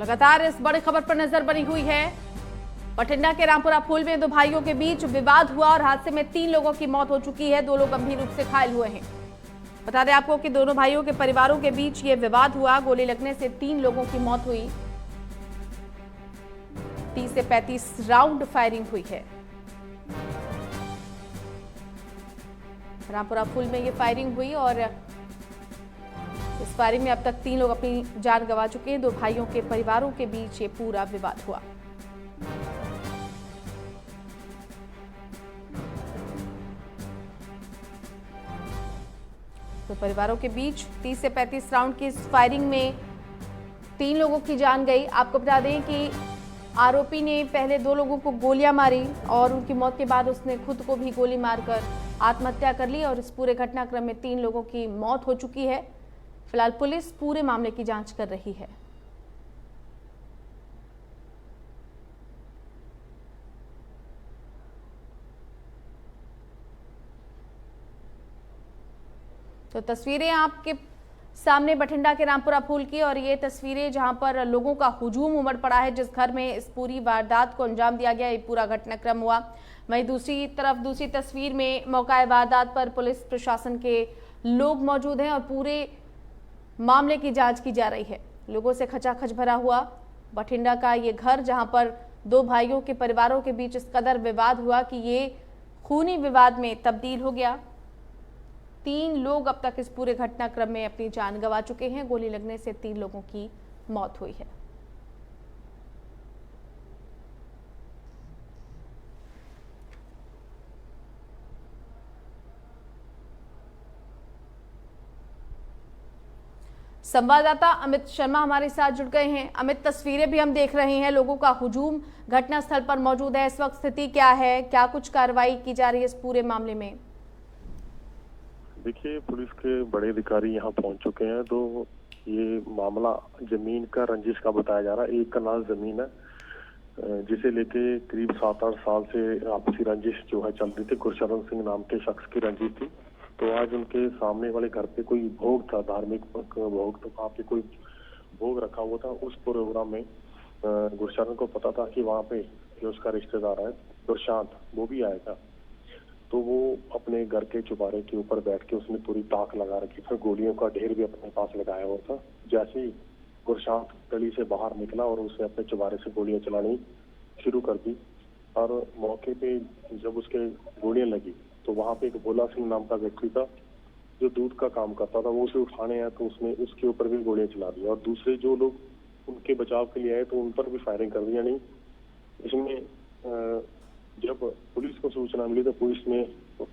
लगातार इस बड़ी खबर पर नजर बनी हुई है। बठिंडा के रामपुरा फूल में दो भाइयों के बीच विवाद हुआ और हादसे में 3 लोगों की मौत हो चुकी है, 2 लोग गंभीर रूप से घायल हुए हैं। बता दें आपको कि दोनों भाइयों के परिवारों के बीच ये विवाद हुआ। गोली लगने से 3 लोगों की मौत हुई। 30 से 35 राउंड फायरिंग हुई है। रामपुरा फूल में ये फायरिंग हुई और इस फायरिंग में अब तक 3 लोग अपनी जान गंवा चुके हैं। 2 भाइयों के परिवारों के बीच ये पूरा विवाद हुआ। तो परिवारों के बीच 30 से 35 राउंड की इस फायरिंग में 3 लोगों की जान गई। आपको बता दें कि आरोपी ने पहले 2 लोगों को गोलियां मारी और उनकी मौत के बाद उसने खुद को भी गोली मारकर आत्महत्या कर ली और इस पूरे घटनाक्रम में 3 लोगों की मौत हो चुकी है। फिलहाल पुलिस पूरे मामले की जांच कर रही है। तो तस्वीरें आपके सामने बठिंडा के रामपुरा फूल की, और ये तस्वीरें जहां पर लोगों का हुजूम उमड़ पड़ा है जिस घर में इस पूरी वारदात को अंजाम दिया गया, ये पूरा घटनाक्रम हुआ। वहीं दूसरी तरफ दूसरी तस्वीर में मौका वारदात पर पुलिस प्रशासन के लोग मौजूद हैं और पूरे मामले की जांच की जा रही है। लोगों से खचाखच भरा हुआ बठिंडा का ये घर, जहां पर 2 भाइयों के परिवारों के बीच इस कदर विवाद हुआ कि ये खूनी विवाद में तब्दील हो गया। 3 लोग अब तक इस पूरे घटनाक्रम में अपनी जान गंवा चुके हैं। गोली लगने से 3 लोगों की मौत हुई है। संवाददाता अमित शर्मा हमारे साथ जुड़ गए हैं। अमित, तस्वीरें भी हम देख रहे हैं, लोगों का हुजूम घटनास्थल पर मौजूद है। इस वक्त स्थिति क्या है, क्या कुछ कार्रवाई की जा रही है इस पूरे मामले में? देखिए, पुलिस के बड़े अधिकारी यहाँ पहुंच चुके हैं। तो ये मामला जमीन का रंजिश का बताया जा रहा है। 1 कनाल जमीन है जिसे लेके करीब 7-8 साल से आपसी रंजिश जो है चल रही थी। गुरशरण सिंह नाम के शख्स की रंजिश थी। तो आज उनके सामने वाले घर पे कोई भोग था, धार्मिक भोग, तो वहाँ पे कोई भोग रखा हुआ था। उस प्रोग्राम में गुरशरण को पता था कि वहाँ पे जो उसका रिश्तेदार है गुरशांत, वो भी आएगा। तो वो अपने घर के चुबारे के ऊपर बैठ के उसने पूरी ताक लगा रखी थी। गोलियों का ढेर भी अपने पास लगाया हुआ था। जैसे ही गुरशांत गली से बाहर निकला और उसने अपने चुबारे से गोलियां चलानी शुरू कर दी और मौके पे जब उसके गोलियां लगी तो वहां पे एक भोला सिंह नाम का व्यक्ति था जो दूध का काम करता था। वो उसे उठाने आया तो उसने उसके ऊपर भी गोलियां चला दी और दूसरे जो लोग उनके बचाव के लिए आए तो उन पर भी फायरिंग कर दी। यानी इसमें जब पुलिस को सूचना मिली तो पुलिस ने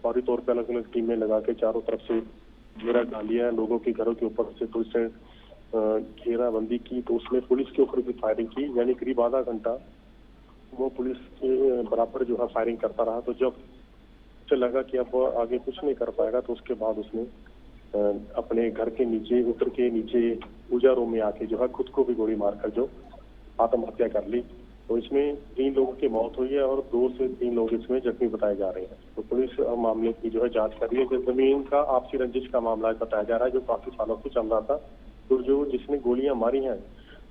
फौरी तौर पर अलग अलग टीमें लगा के चारों तरफ से घेरा डाल दिया। लोगों के घरों के ऊपर से पुलिस ने घेराबंदी की तो उसमें पुलिस के ऊपर भी फायरिंग की। यानी करीब आधा घंटा वो पुलिस के बराबर जो है फायरिंग करता रहा। तो जब उसे लगा कि अब आगे कुछ नहीं कर पाएगा तो उसके बाद उसने अपने घर के नीचे उतर के नीचे उजारों में आके जो है खुद को भी गोली मारकर जो आत्महत्या कर ली। तो इसमें 3 लोगों की मौत हुई है और 2 से 3 लोग इसमें जख्मी बताए जा रहे हैं। तो पुलिस मामले की जो है जांच कर रही है। कि जमीन का आपसी रंजिश का मामला बताया जा रहा है जो काफी सालों से चल रहा था। तो जो जिसने गोलियां मारी हैं,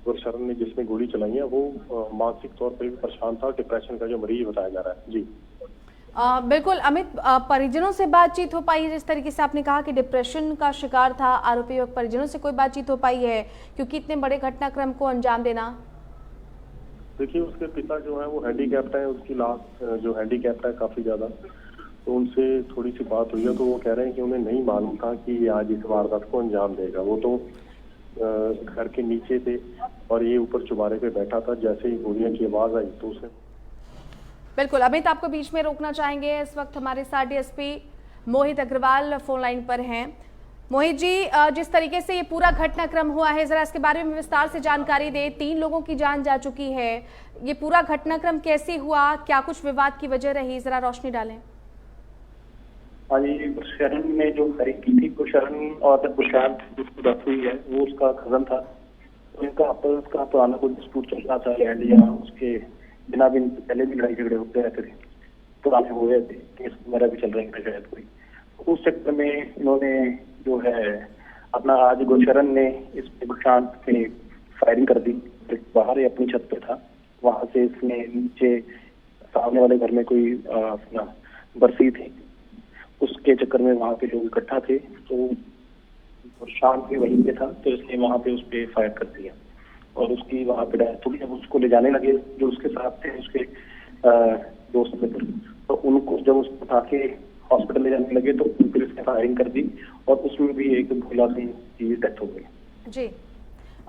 गुरशरण ने जिसने गोली चलाई है, वो मानसिक तौर पर भी परेशान था। डिप्रेशन का जो मरीज बताया जा रहा है। जी बिल्कुल अमित, परिजनों से बातचीत हो पाई है? जिस तरीके से आपने कहा कि डिप्रेशन का शिकार था आरोपी, और परिजनों से कोई बातचीत हो पाई है क्योंकि इतने बड़े घटनाक्रम को अंजाम देना? देखिए, उसके पिता जो है वो हैंडीकैप्ड है। उसकी लाश जो हैंडीकैप्ड है काफी ज्यादा। तो उनसे थोड़ी सी बात हुई है तो वो कह रहे हैं कि उन्हें नहीं मालूम था कि ये आज इस वारदात को अंजाम देगा। वो तो घर के नीचे थे और ये ऊपर चुबारे पे बैठा था। जैसे ही गोलियां की आवाज आई तो उसे बिल्कुल अमित, आपको बीच में रोकना चाहेंगे। इस वक्त हमारे साथ DSP Mohit Agarwal phone line पर हैं। मोहित जी, जिस तरीके से ये पूरा घटनाक्रम हुआ है, जरा इसके बारे में विस्तार से जानकारी दें। 3 लोगों की जान जा चुकी है, ये पूरा घटनाक्रम कैसे हुआ, क्या कुछ विवाद की वजह रही, जरा रोशनी डालें। हाँ जी, गुरशरण ने जो फायरिंग की थी, गुरशरण और गुरशांत जिसकी डेथ हुई है वो उसका कजन था। तो इनका आपस का पुराना कोई डिस्प्यूट चल रहा था लैंड या उसके बिना भी पहले भी लड़ाई झगड़े होते रहते थे, पुराने हुए थे, केस वगैरह भी चल रहे थे शायद कोई। उस चक्कर में इन्होंने जो है अपना आज गुरशरण ने इस गुरशांत पे फायरिंग कर दी बाहर ही अपनी छत पे था, वहां से इसने नीचे सामने वाले घर में कोई अपना बरसी थी, उसके चक्कर में वहां पे लोग इकट्ठा थे, तो शाम भी वहीं पे था, तो इसने वहां पे उस पे फायर कर दिया और उसकी वहां पे डेथ हो गई। जब उसको ले जाने लगे जो उसके साथ थे उसके दोस्त मित्र, तो उनको जब उसको उठा के हॉस्पिटल ले जाने लगे तो फिर इसने फायरिंग कर दी और उसमें भी एक भोला सिंह की डेथ हो गई। जी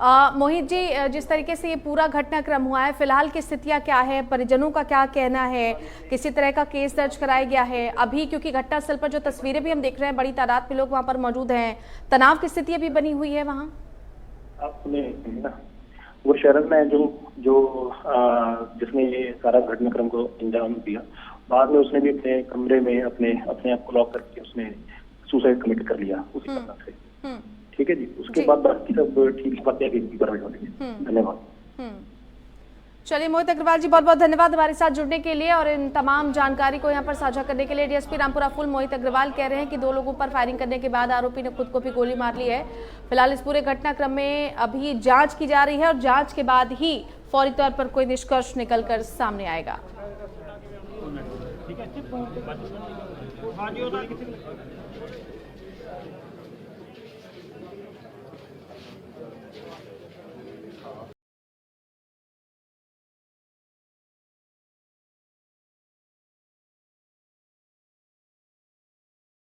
मोहित जी, जिस तरीके से ये पूरा घटनाक्रम हुआ है, फिलहाल की स्थितियां क्या है, परिजनों का क्या कहना है, किसी तरह का केस दर्ज कराया गया है अभी? क्योंकि घटनास्थल पर जो तस्वीरें भी हम देख रहे हैं, बड़ी तादाद में लोग वहां पर मौजूद हैं, तनाव की स्थिति अभी बनी हुई है वहां। आपने वो शरण में जिसने ये सारा घटनाक्रम को अंजाम दिया, बाद में उसने भी अपने कमरे में अपने आप को लॉक करके उसने सुसाइड कमिट कर लिया उसी तरह से। ठीक है जी, उसके बाद बाकी सब ठीक बातें धन्यवाद। चलिए मोहित अग्रवाल जी, बहुत बहुत धन्यवाद हमारे साथ जुड़ने के लिए और इन तमाम जानकारी को यहाँ पर साझा करने के लिए। डीएसपी रामपुरा फूल मोहित अग्रवाल कह रहे हैं कि 2 लोगों पर फायरिंग करने के बाद आरोपी ने खुद को भी गोली मार ली है। फिलहाल इस पूरे घटनाक्रम में अभी जांच की जा रही है और जांच के बाद ही फौरी तौर पर कोई निष्कर्ष निकलकर सामने आएगा। ठीक है।